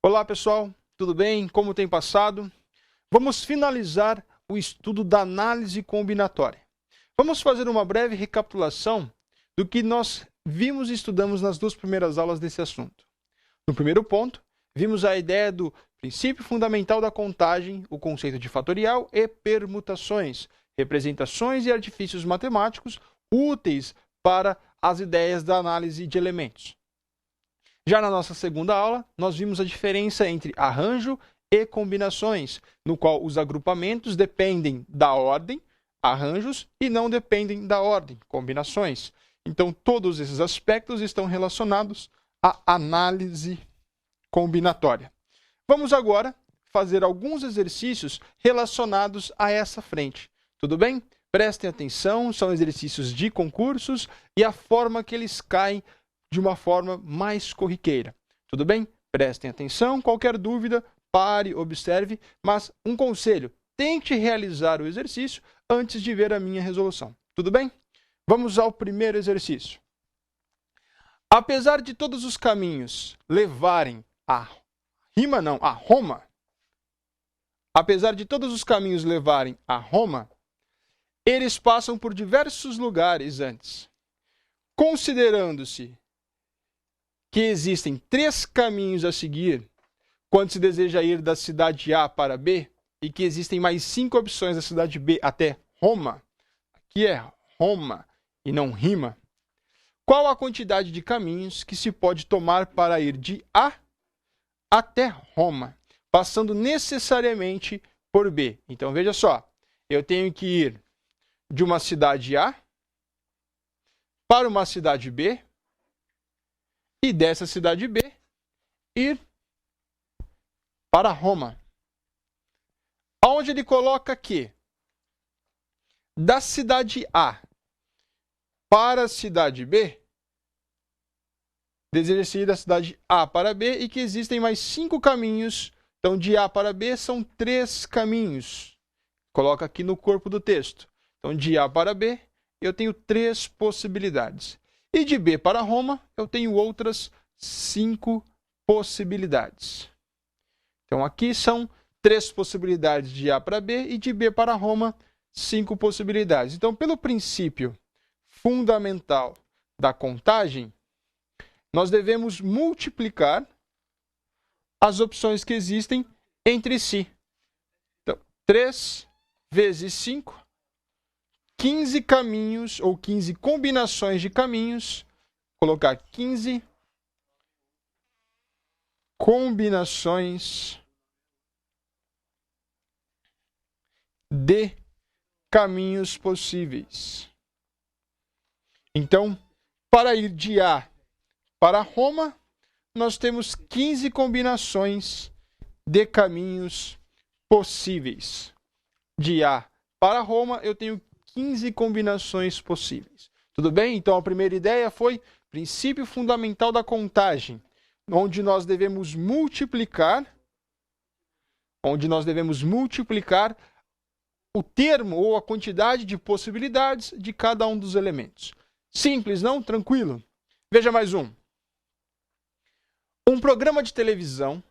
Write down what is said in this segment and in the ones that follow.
Olá pessoal, tudo bem? Como tem passado? Vamos finalizar o estudo da análise combinatória. Vamos fazer uma breve recapitulação do que nós vimos e estudamos nas duas primeiras aulas desse assunto. No primeiro ponto, vimos a ideia do princípio fundamental da contagem, o conceito de fatorial e permutações, representações e artifícios matemáticos úteis para as ideias da análise de elementos. Já na nossa segunda aula, nós vimos a diferença entre arranjo e combinações, no qual os agrupamentos dependem da ordem, arranjos, e não dependem da ordem, combinações. Então, todos esses aspectos estão relacionados à análise combinatória. Vamos agora fazer alguns exercícios relacionados a essa frente. Tudo bem? Prestem atenção, são exercícios de concursos e a forma que eles caem de uma forma mais corriqueira. Tudo bem? Prestem atenção, qualquer dúvida, pare, observe, mas um conselho, tente realizar o exercício antes de ver a minha resolução. Tudo bem? Vamos ao primeiro exercício. Apesar de todos os caminhos levarem a Roma, apesar de todos os caminhos levarem a Roma, eles passam por diversos lugares antes. Considerando-se que existem 3 caminhos a seguir quando se deseja ir da cidade A para B e que existem mais 5 opções da cidade B até Roma, aqui é Roma e não Rima, qual a quantidade de caminhos que se pode tomar para ir de A até Roma, passando necessariamente por B? Então, veja só, eu tenho que ir de uma cidade A para uma cidade B e dessa cidade B ir para Roma. Onde ele coloca que da cidade A para a cidade B, deseja-se ir da cidade A para B e que existem mais 5 caminhos. Então, de A para B são 3 caminhos. Coloca aqui no corpo do texto. Então, de A para B, eu tenho 3 possibilidades. E de B para Roma, eu tenho outras 5 possibilidades. Então, aqui são 3 possibilidades de A para B e de B para Roma, 5 possibilidades. Então, pelo princípio fundamental da contagem, nós devemos multiplicar as opções que existem entre si. Então, 3 vezes 5, 15 caminhos ou 15 combinações de caminhos. Vou colocar 15 combinações de caminhos possíveis. Então, para ir de A para Roma, nós temos 15 combinações de caminhos possíveis. De A para Roma, eu tenho 15 combinações possíveis. Tudo bem? Então, a primeira ideia foi princípio fundamental da contagem, onde nós devemos multiplicar o termo ou a quantidade de possibilidades de cada um dos elementos. Simples, não? Tranquilo? Veja mais um. Um programa de televisão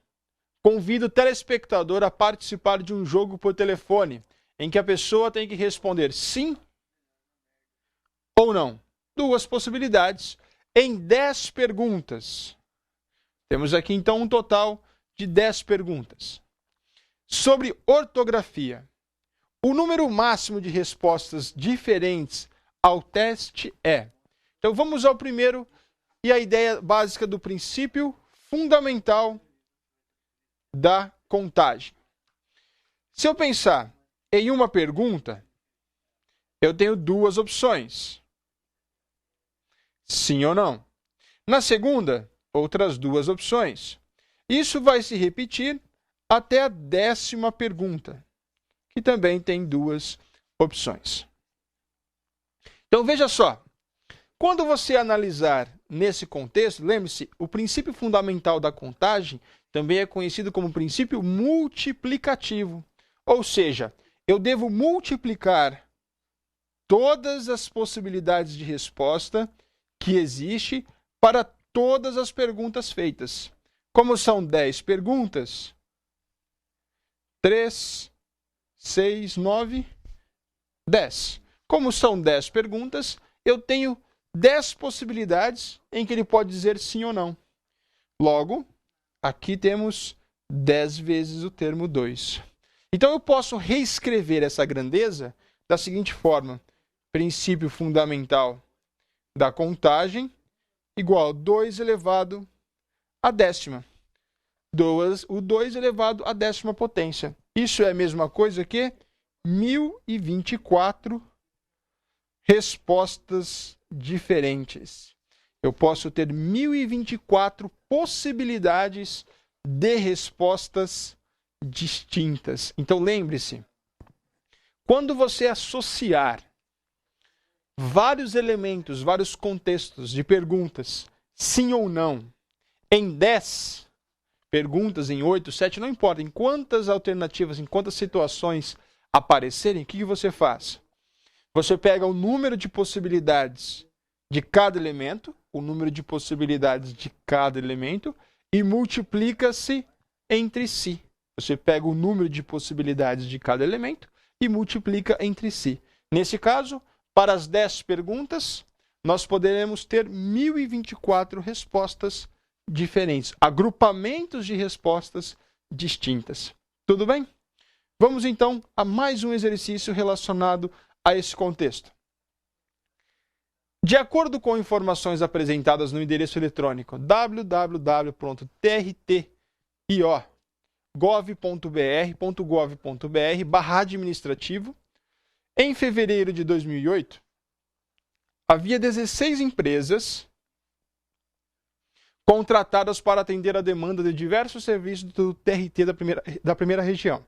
convida o telespectador a participar de um jogo por telefone, em que a pessoa tem que responder sim ou não. 2 possibilidades em 10 perguntas. Temos aqui, então, um total de 10 perguntas. Sobre ortografia, o número máximo de respostas diferentes ao teste é... Então, vamos ao primeiro e a ideia básica do princípio fundamental da contagem. Se eu pensar em uma pergunta, eu tenho 2 opções. Sim ou não. Na segunda, outras 2 opções. Isso vai se repetir até a 10ª pergunta, que também tem 2 opções. Então, veja só. Quando você analisar nesse contexto, lembre-se, o princípio fundamental da contagem também é conhecido como princípio multiplicativo. Ou seja, eu devo multiplicar todas as possibilidades de resposta que existe para todas as perguntas feitas. Como são 10 perguntas, 3, 6, 9, 10. Como são 10 perguntas, eu tenho 10 possibilidades em que ele pode dizer sim ou não. Logo, aqui temos 10 vezes o termo 2. Então, eu posso reescrever essa grandeza da seguinte forma. Princípio fundamental da contagem igual a 2 elevado à décima. O 2 elevado à décima potência. Isso é a mesma coisa que 1024 respostas diferentes. Eu posso ter 1024 possibilidades de respostas distintas. Então, lembre-se, quando você associar vários elementos, vários contextos de perguntas, sim ou não, em 10 perguntas, em 8, 7, não importa, em quantas alternativas, em quantas situações aparecerem, o que você faz? Você pega o número de possibilidades de cada elemento, o número de possibilidades de cada elemento, e multiplica-se entre si. Você pega o número de possibilidades de cada elemento e multiplica entre si. Nesse caso, para as 10 perguntas, nós poderemos ter 1024 respostas diferentes, agrupamentos de respostas distintas. Tudo bem? Vamos então a mais um exercício relacionado a esse contexto. De acordo com informações apresentadas no endereço eletrônico www.trio.gov.br/administrativo, em fevereiro de 2008, havia 16 empresas contratadas para atender a demanda de diversos serviços do TRT da primeira região.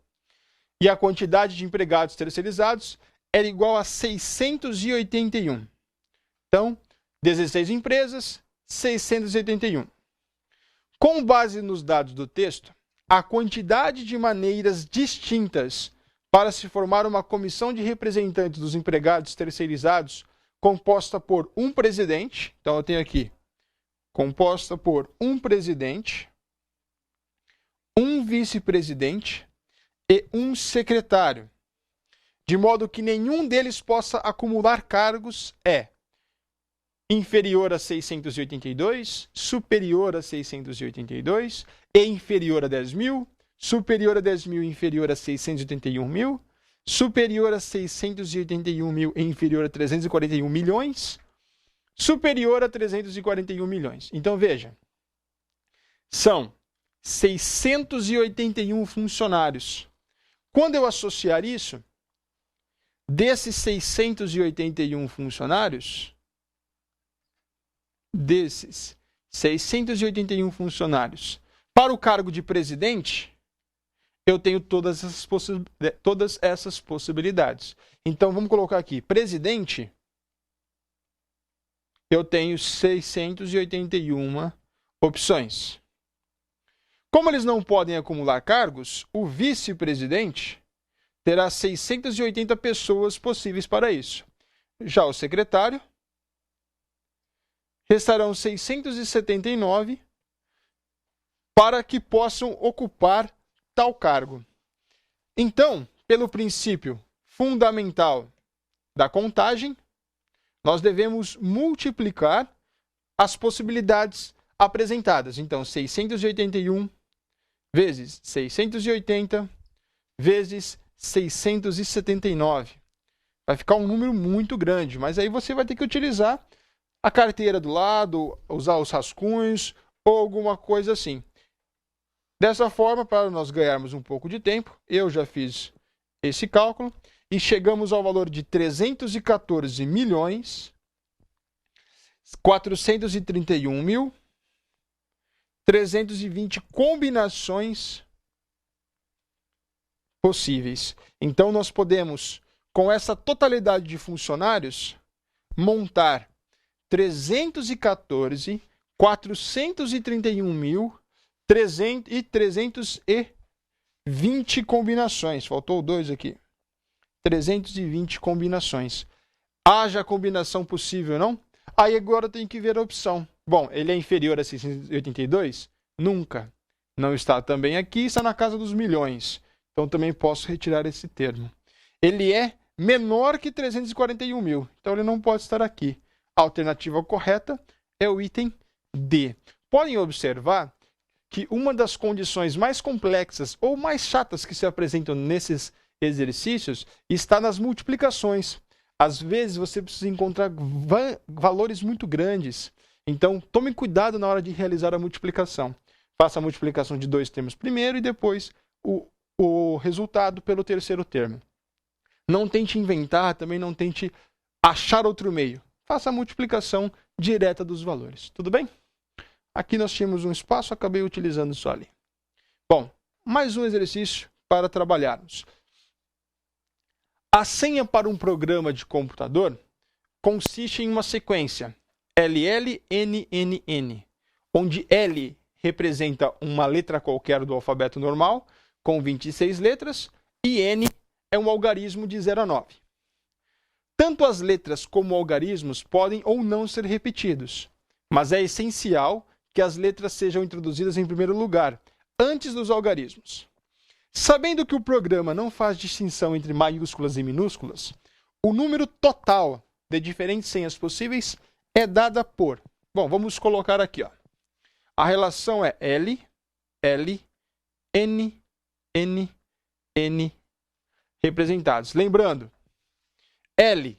E a quantidade de empregados terceirizados era igual a 681. Então, 16 empresas, 681. Com base nos dados do texto, a quantidade de maneiras distintas para se formar uma comissão de representantes dos empregados terceirizados composta por um presidente, então eu tenho aqui, composta por um presidente, um vice-presidente e um secretário, de modo que nenhum deles possa acumular cargos, é inferior a 682, superior a 682 e inferior a 10.000, superior a 10.000 e inferior a 681.000, superior a 681.000 e inferior a 341 milhões, superior a 341 milhões. Então, veja, são 681 funcionários. Quando eu associar isso, desses 681 funcionários, para o cargo de presidente, eu tenho todas essas possibilidades. Então, vamos colocar aqui, presidente, eu tenho 681 opções. Como eles não podem acumular cargos, o vice-presidente terá 680 pessoas possíveis para isso. Já o secretário, restarão 679 para que possam ocupar tal cargo. Então, pelo princípio fundamental da contagem, nós devemos multiplicar as possibilidades apresentadas. Então, 681 vezes 680 vezes 679. Vai ficar um número muito grande, mas aí você vai ter que utilizar a carteira do lado, usar os rascunhos ou alguma coisa assim. Dessa forma, para nós ganharmos um pouco de tempo, eu já fiz esse cálculo e chegamos ao valor de 314 milhões 431 mil 320 combinações possíveis. Então, nós podemos, com essa totalidade de funcionários, montar 314, 431 mil 320 combinações. Faltou 2 aqui. 320 combinações. Haja combinação possível, não? Aí agora tem que ver a opção. Bom, ele é inferior a 682? Nunca. não está também aqui, está na casa dos milhões. Então também posso retirar esse termo. Ele é menor que 341 mil, então ele não pode estar aqui. A alternativa correta é o item D. Podem observar que uma das condições mais complexas ou mais chatas que se apresentam nesses exercícios está nas multiplicações. Às vezes você precisa encontrar valores muito grandes. Então, tome cuidado na hora de realizar a multiplicação. Faça a multiplicação de dois termos primeiro e depois o resultado pelo terceiro termo. Não tente inventar, também não tente achar outro meio. Faça a multiplicação direta dos valores. Tudo bem? Aqui nós tínhamos um espaço, acabei utilizando só ali. Bom, mais um exercício para trabalharmos. A senha para um programa de computador consiste em uma sequência LLNNN, onde L representa uma letra qualquer do alfabeto normal, com 26 letras, e N é um algarismo de 0 a 9. Tanto as letras como algarismos podem ou não ser repetidos, mas é essencial que as letras sejam introduzidas em primeiro lugar, antes dos algarismos. Sabendo que o programa não faz distinção entre maiúsculas e minúsculas, o número total de diferentes senhas possíveis é dada por... Bom, vamos colocar aqui, ó. A relação é L, L, N, N, N representados. Lembrando, L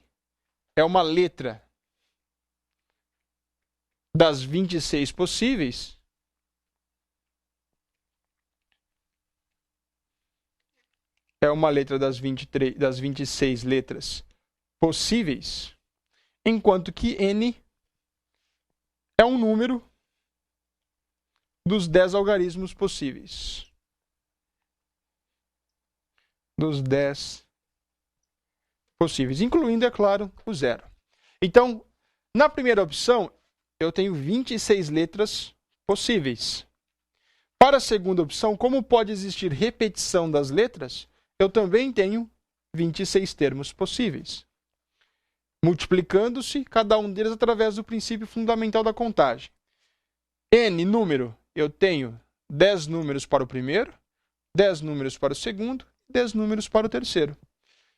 é uma letra das 26 possíveis. É uma letra das 26 letras possíveis, enquanto que N é um número dos 10 algarismos possíveis. Dos 10 possíveis, incluindo, é claro, o zero. Então, na primeira opção, eu tenho 26 letras possíveis. Para a segunda opção, como pode existir repetição das letras, eu também tenho 26 termos possíveis. Multiplicando-se cada um deles através do princípio fundamental da contagem. N número, eu tenho 10 números para o primeiro, 10 números para o segundo, 10 números para o terceiro.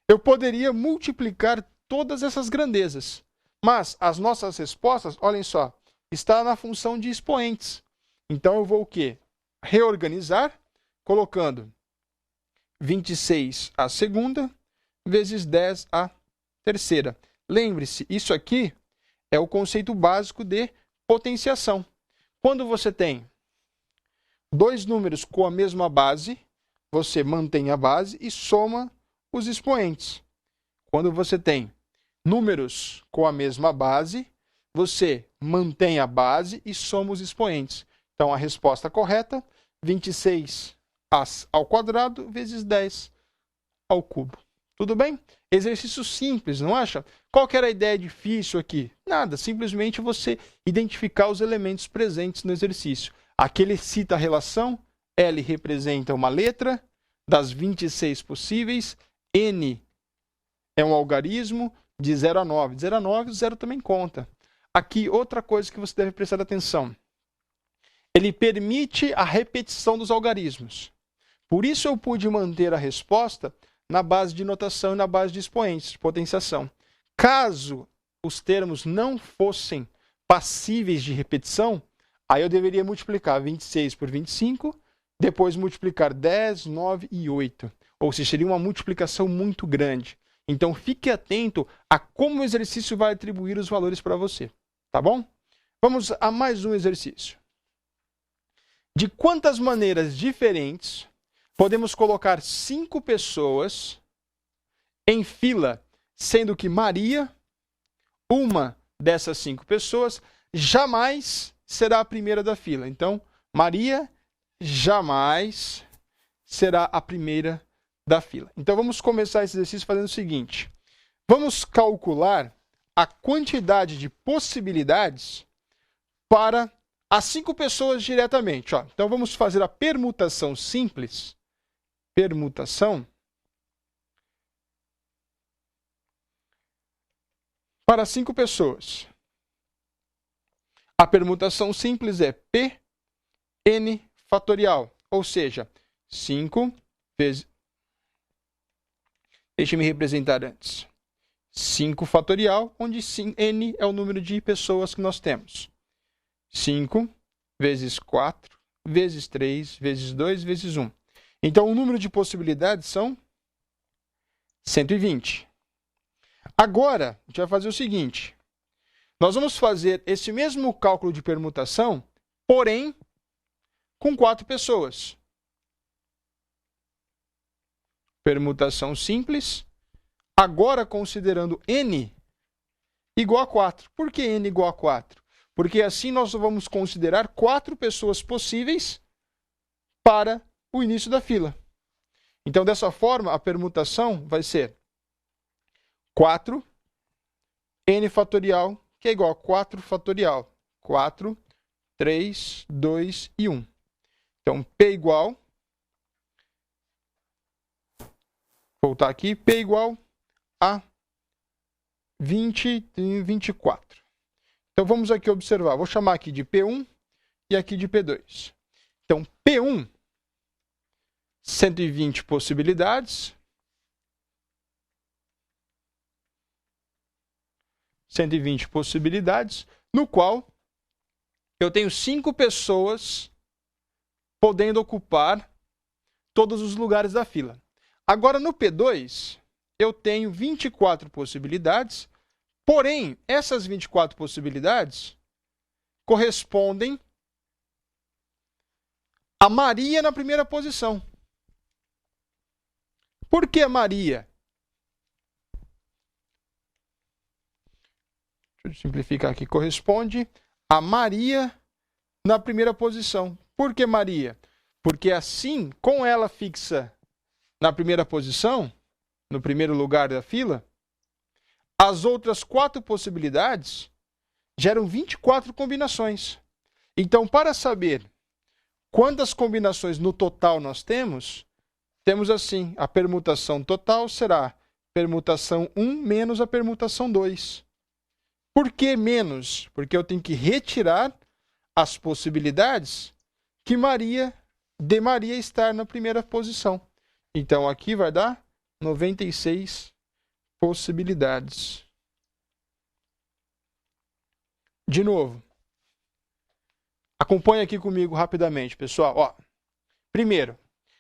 Eu poderia multiplicar todas essas grandezas, mas as nossas respostas, olhem só, está na função de expoentes. Então eu vou o quê? Reorganizar, colocando 26 a segunda, vezes 10 a terceira. Lembre-se, isso aqui é o conceito básico de potenciação. Quando você tem dois números com a mesma base, você mantém a base e soma os expoentes. Quando você tem números com a mesma base, você mantém a base e soma os expoentes. Então, a resposta correta, 26 ao quadrado vezes 10 ao cubo. Tudo bem? Exercício simples, não acha? Qual que era a ideia difícil aqui? Nada, simplesmente você identificar os elementos presentes no exercício. Aqui ele cita a relação, L representa uma letra das 26 possíveis, N é um algarismo de 0 a 9. De 0 a 9, o 0 também conta. Aqui, outra coisa que você deve prestar atenção. Ele permite a repetição dos algarismos. Por isso eu pude manter a resposta na base de notação e na base de expoentes, de potenciação. Caso os termos não fossem passíveis de repetição, aí eu deveria multiplicar 26 por 25, depois multiplicar 10, 9 e 8. Ou seja, seria uma multiplicação muito grande. Então, fique atento a como o exercício vai atribuir os valores para você. Tá bom? Vamos a mais um exercício. De quantas maneiras diferentes podemos colocar 5 pessoas em fila, sendo que Maria, uma dessas 5 pessoas, jamais será a primeira da fila. Então, Maria jamais será a primeira da fila. Então, vamos começar esse exercício fazendo o seguinte. Vamos calcular a quantidade de possibilidades para as 5 pessoas diretamente. Ó. Então, vamos fazer a permutação simples. Permutação para 5 pessoas. A permutação simples é P, N fatorial, ou seja, 5 vezes... Deixa eu me representar antes. 5 fatorial, onde n é o número de pessoas que nós temos. 5 vezes 4, vezes 3, vezes 2, vezes 1. Então, o número de possibilidades são 120. Agora, a gente vai fazer o seguinte. Nós vamos fazer esse mesmo cálculo de permutação, porém, com 4 pessoas. Permutação simples. Agora, considerando n igual a 4. Por que n igual a 4? Porque assim nós vamos considerar 4 pessoas possíveis para o início da fila. Então, dessa forma, a permutação vai ser 4 n fatorial, que é igual a 4 fatorial. 4, 3, 2 e 1. Então, P igual... Voltar aqui. P igual a 20 e 24. Então, vamos aqui observar. Vou chamar aqui de P1 e aqui de P2. Então, P1, 120 possibilidades. 120 possibilidades, no qual eu tenho 5 pessoas podendo ocupar todos os lugares da fila. Agora, no P2, eu tenho 24 possibilidades, porém, essas 24 possibilidades correspondem a Maria na primeira posição. Por que Maria? Deixa eu simplificar aqui. Corresponde a Maria na primeira posição. Por que Maria? Porque assim, com ela fixa na primeira posição, no primeiro lugar da fila, as outras 4 possibilidades geram 24 combinações. Então, para saber quantas combinações no total nós temos assim, a permutação total será permutação 1 menos a permutação 2. Por que menos? Porque eu tenho que retirar as possibilidades que de Maria estar na primeira posição. Então, aqui vai dar 96 possibilidades. De novo. Acompanhe aqui comigo rapidamente, pessoal. Ó, primeiro,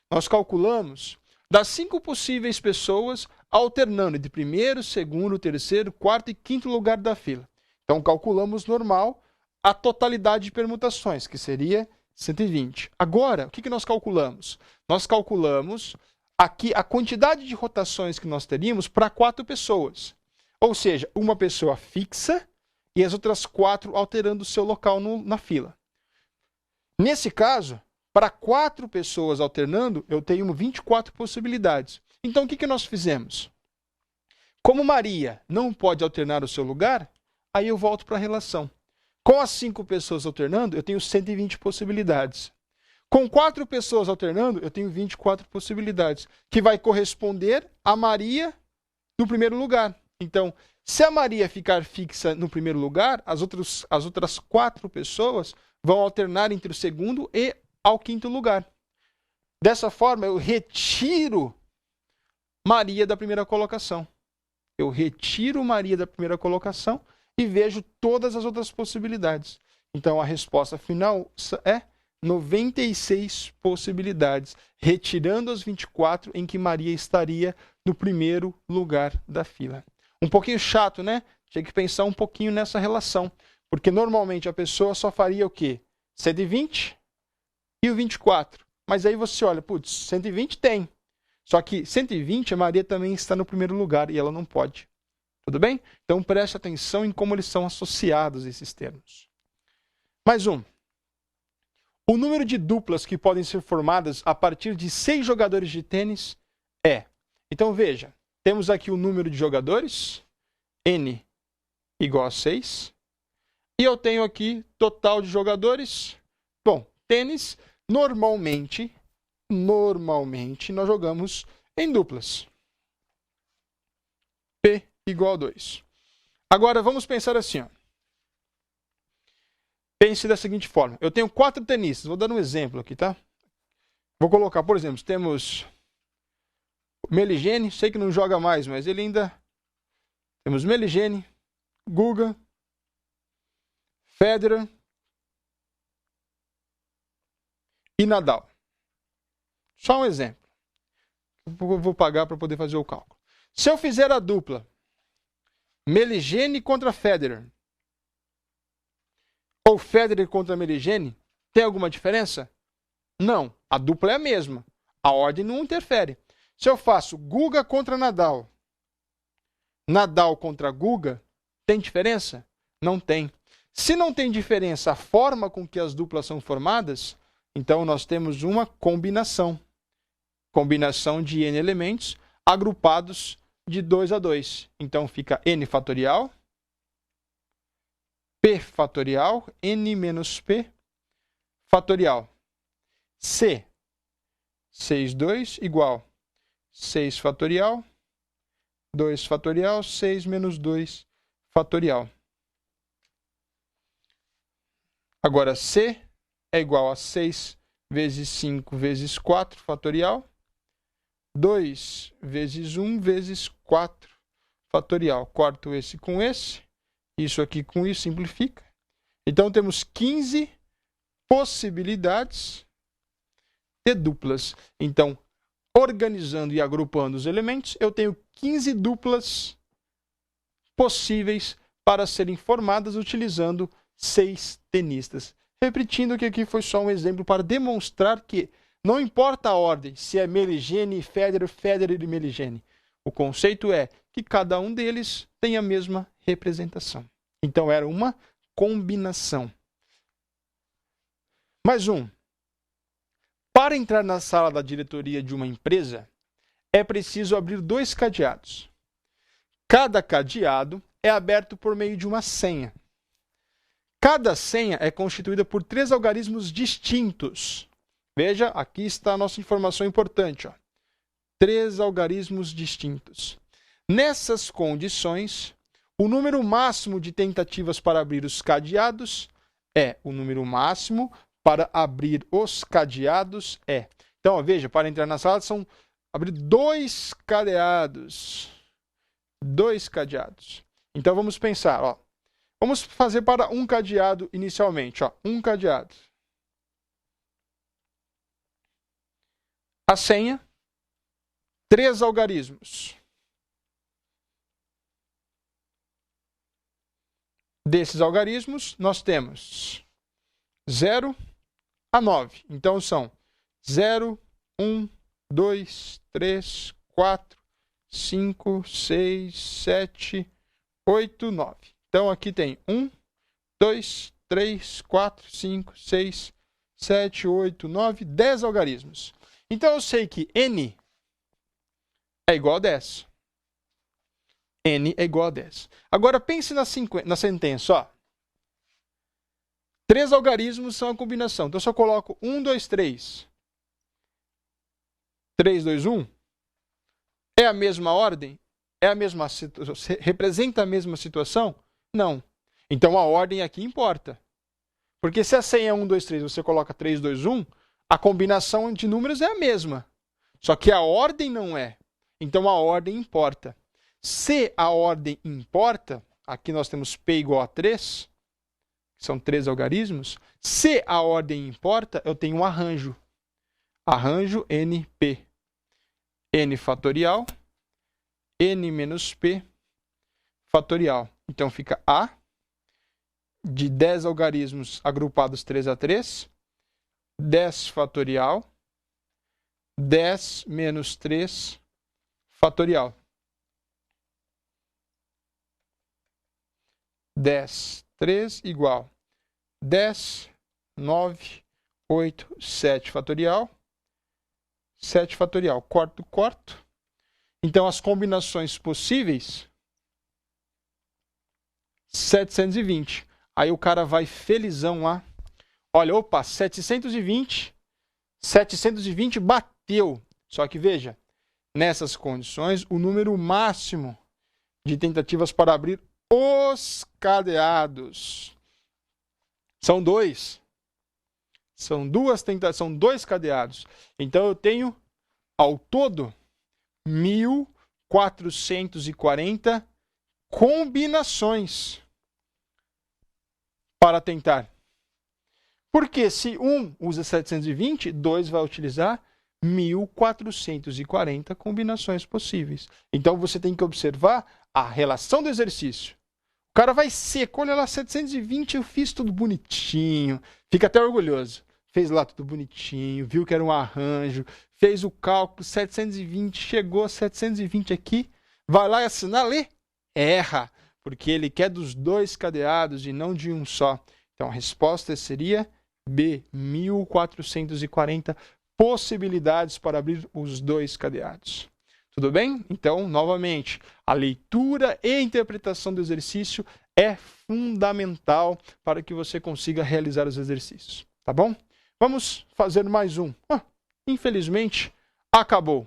nós calculamos das 5 possíveis pessoas alternando entre primeiro, segundo, terceiro, quarto e quinto lugar da fila. Então, calculamos normal a totalidade de permutações, que seria 120. Agora, o que nós calculamos? Nós calculamos aqui a quantidade de rotações que nós teríamos para 4 pessoas. Ou seja, uma pessoa fixa e as outras 4 alterando o seu local na fila. Nesse caso, para 4 pessoas alternando, eu tenho 24 possibilidades. Então, o que nós fizemos? Como Maria não pode alternar o seu lugar, aí eu volto para a relação. Com as 5 pessoas alternando, eu tenho 120 possibilidades. Com 4 pessoas alternando, eu tenho 24 possibilidades, que vai corresponder a Maria no primeiro lugar. Então, se a Maria ficar fixa no primeiro lugar, as outras 4 pessoas vão alternar entre o segundo e ao quinto lugar. Dessa forma, eu retiro Maria da primeira colocação. Eu retiro Maria da primeira colocação e vejo todas as outras possibilidades. Então, a resposta final é 96 possibilidades, retirando as 24 em que Maria estaria no primeiro lugar da fila. Um pouquinho chato, né? Tinha que pensar um pouquinho nessa relação, porque normalmente a pessoa só faria o quê? 120 e o 24. Mas aí você olha, putz, 120 tem. Só que 120, a Maria também está no primeiro lugar e ela não pode. Tudo bem? Então preste atenção em como eles são associados, esses termos. Mais um. O número de duplas que podem ser formadas a partir de 6 jogadores de tênis é... Então veja, temos aqui o número de jogadores, n igual a 6. E eu tenho aqui total de jogadores. Bom, tênis, normalmente nós jogamos em duplas. P igual a 2. Agora, vamos pensar assim, ó. Pense da seguinte forma. Eu tenho 4 tenistas. Vou dar um exemplo aqui, tá? Vou colocar, por exemplo, temos Meligene, sei que não joga mais, mas ele ainda... Temos Meligene, Guga, Federer e Nadal. Só um exemplo. Eu vou pagar para poder fazer o cálculo. Se eu fizer a dupla Meligene contra Federer, ou Federer contra Meligene, tem alguma diferença? Não. A dupla é a mesma. A ordem não interfere. Se eu faço Guga contra Nadal, Nadal contra Guga, tem diferença? Não tem. Se não tem diferença a forma com que as duplas são formadas, então nós temos uma combinação. Combinação de n elementos agrupados de 2 a 2. Então fica n fatorial, p fatorial, n menos p fatorial. C, 6,2 igual 6 fatorial, 2 fatorial, 6 menos 2 fatorial. Agora, C é igual a 6 vezes 5 vezes 4 fatorial, 2 vezes 1 vezes 4 fatorial. Corto esse com esse, isso aqui com isso, simplifica. Então, temos 15 possibilidades de duplas. Então, organizando e agrupando os elementos, eu tenho 15 duplas possíveis para serem formadas utilizando 6 tenistas. Repetindo que aqui foi só um exemplo para demonstrar que não importa a ordem, se é Meligene, Federer, Federer e Meligene. O conceito é que cada um deles tem a mesma representação. Então, era uma combinação. Mais um. Para entrar na sala da diretoria de uma empresa, é preciso abrir 2 cadeados. Cada cadeado é aberto por meio de uma senha. Cada senha é constituída por 3 algarismos distintos. Veja, aqui está a nossa informação importante. 3 algarismos distintos. Nessas condições, o número máximo de tentativas para abrir os cadeados é o número máximo para abrir os cadeados é. Então, ó, veja, para entrar na sala são abrir 2 cadeados. 2 cadeados. Então, vamos pensar, ó. Vamos fazer para um cadeado inicialmente, ó. Um cadeado. A senha, 3 algarismos. Desses algarismos, nós temos 0 a 9. Então, são 0, 1, 2, 3, 4, 5, 6, 7, 8, 9. Então, aqui tem 1, 2, 3, 4, 5, 6, 7, 8, 9, 10 algarismos. Então, eu sei que n é igual a 10. N é igual a 10. Agora, pense na sentença, ó. 3 algarismos são a combinação. Então, se eu coloco 1, 2, 3, 3, 2, 1, é a mesma ordem? É a mesma representa a mesma situação? Não. Então, a ordem aqui importa. Porque se a senha é 1, 2, 3, você coloca 3, 2, 1, a combinação de números é a mesma. Só que a ordem não é. Então, a ordem importa. Se a ordem importa, aqui nós temos P igual a 3, que são 3 algarismos. Se a ordem importa, eu tenho um arranjo. Arranjo NP. N fatorial, N menos P fatorial. Então, fica A de 10 algarismos agrupados 3 a 3, 10 fatorial, 10 menos 3 fatorial. 10, 3 igual 10, 9, 8, 7 fatorial. 7 fatorial. Corto, corto. Então, as combinações possíveis, 720. Aí o cara vai felizão lá. Olha, opa, 720 bateu. Só que veja, nessas condições, o número máximo de tentativas para abrir os cadeados são 2. São dois cadeados. Então eu tenho, ao todo, 1.440 combinações para tentar. Porque se um usa 720, 2 vai utilizar 1.440 combinações possíveis. Então você tem que observar a relação do exercício. O cara vai seco, olha lá, 720, eu fiz tudo bonitinho. Fica até orgulhoso. Fez lá tudo bonitinho, viu que era um arranjo, fez o cálculo, 720, chegou a 720 aqui, vai lá e assinar, lê, erra, porque ele quer dos dois cadeados e não de um só. Então a resposta seria B, 1.440 possibilidades para abrir os dois cadeados. Tudo bem? Então, novamente, a leitura e interpretação do exercício é fundamental para que você consiga realizar os exercícios. Tá bom? Vamos fazer mais um. Infelizmente, acabou.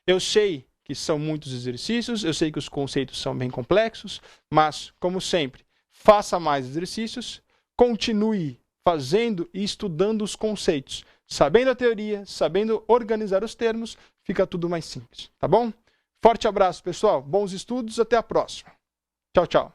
Eu sei que são muitos exercícios, eu sei que os conceitos são bem complexos, mas, como sempre, faça mais exercícios, continue fazendo e estudando os conceitos. Sabendo a teoria, sabendo organizar os termos, fica tudo mais simples, tá bom? Forte abraço, pessoal. Bons estudos, até a próxima. Tchau, tchau.